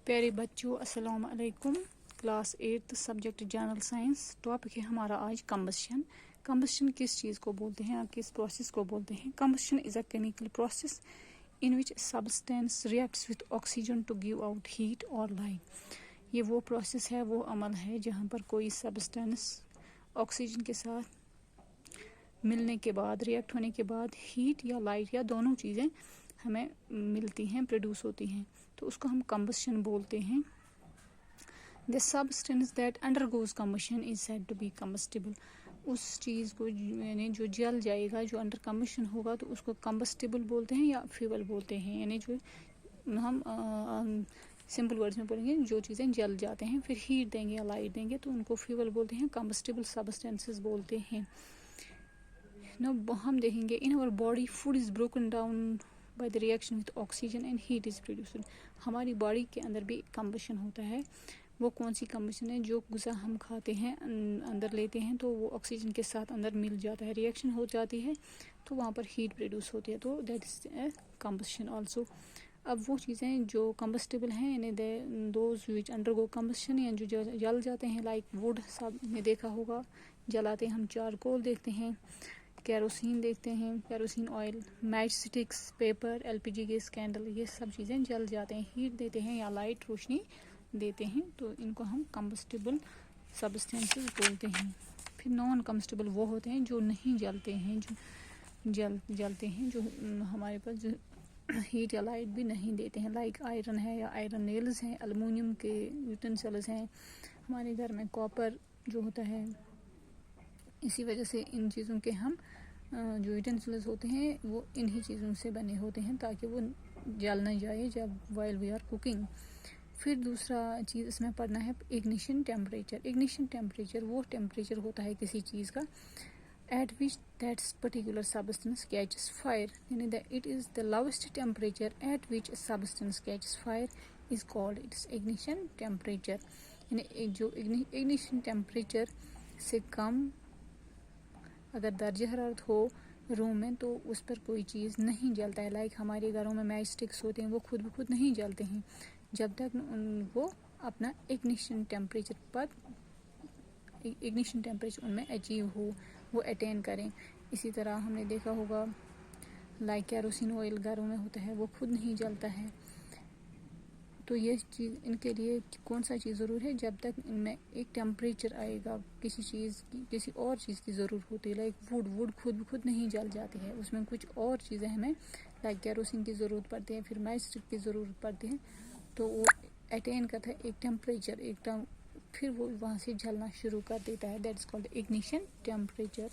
प्यारे बच्चों, अस्सलाम वालेकुम। Class 8 subject general science. Topic है हमारा आज कंबस्शन। कंबस्शन किस चीज़ को बोलते हैं, किस प्रोसेस को बोलते हैं? Combustion is a chemical process in which substance reacts with oxygen to give out heat और लाइट। ये वो प्रोसेस है, वो अमल है जहाँ पर कोई सब्सटेंस ऑक्सीजन के साथ मिलने के बाद, रिएक्ट होने के बाद हीट या लाइट या दोनों चीज़ें हमें मिलती हैं, प्रोड्यूस होती हैं, तो उसको हम कंबस्शन बोलते हैं। The substance that undergoes combustion is said to be combustible. उस चीज़ को यानी जो जल जाएगा, जो अंडर कंबस्शन होगा, तो उसको कंबस्टिबल बोलते हैं या फ्यूल बोलते हैं। यानी जो हम सिंपल वर्ड्स में बोलेंगे, जो चीज़ें जल जाते हैं फिर हीट देंगे या लाइट देंगे तो उनको फ्यूल बोलते हैं, कंबस्टिबल सब्सटेंसेस बोलते हैं। हम देखेंगे in our body food is broken down by the reaction with oxygen and heat is produced. हमारी बॉडी के अंदर भी कंबशन होता है। वो कौन सी कंबशन है? जो गुज़ा हम खाते हैं, अंदर लेते हैं, तो वो ऑक्सीजन के साथ अंदर मिल जाता है, रिएक्शन हो जाती है, तो वहाँ पर हीट प्रोड्यूस होती है, तो दैट इज़ कंबशन ऑल्सो। अब वो चीज़ें जो कंबस्टिबल हैं, यानी दोज विच अंडरगो कंबशन, या जो जल जाते हैं, लाइक वुड, सब ने देखा होगा, जलाते हैं हम, चारकोल देखते हैं, केरोसिन देखते हैं, kerosene oil, match sticks, paper, LPG gas, candle, ये सब चीज़ें जल जाते हैं, हीट देते हैं या लाइट रोशनी देते हैं, तो इनको हम कंबस्टिबल सब्सटेंसेस बोलते हैं। फिर नॉन कंबस्टिबल वो होते हैं जो नहीं जलते हैं, जो जलते हैं, जो हमारे पास जो हीट या लाइट भी नहीं देते हैं, लाइक आयरन है या आयरन नेल्स हैं, एल्युमिनियम के यूटेंसिल्स हैं हमारे घर में, कॉपर जो होता है। इसी वजह से इन चीज़ों के हम जो यूटेंसिल्स होते हैं वो इन्हीं चीज़ों से बने होते हैं, ताकि वो जल न जाए जब वाइल वी आर कुकिंग। फिर दूसरा चीज़ इसमें पढ़ना है इग्निशन टेम्परेचर। इग्निशन टेम्परेचर वो टेम्परेचर होता है किसी चीज़ का at which that particular substance catches fire, यानी it is the lowest temperature at which substance catches fire is called its ignition temperature. यानी जो इग्निशन टेम्परेचर से कम अगर दर्ज हरारत हो रूम में, तो उस पर कोई चीज़ नहीं जलता है। लाइक हमारे घरों में मैच स्टिक्स होते हैं, वो खुद ब खुद नहीं जलते हैं जब तक वो अपना इग्निशन टेम्परेचर उनमें अचीव हो, वो अटेन करें। इसी तरह हमने देखा होगा लाइक केरोसिन ऑयल घरों में होता है, वो खुद नहीं जलता है। तो ये चीज़, इनके लिए कौन सा चीज़ ज़रूर है? जब तक इनमें एक टेम्परेचर आएगा, किसी चीज़ की, किसी और चीज़ की ज़रूरत होती है। लाइक वुड खुद नहीं जल जाती है, उसमें कुछ और चीज़ें हमें लाइक केरोसिन की ज़रूरत पड़ती है, फिर मैच स्टिक की ज़रूरत पड़ती है, तो वो अटेन करता है एक टेम्परेचर, फिर वो वहाँ से जलना शुरू कर देता है। That is called ignition temperature.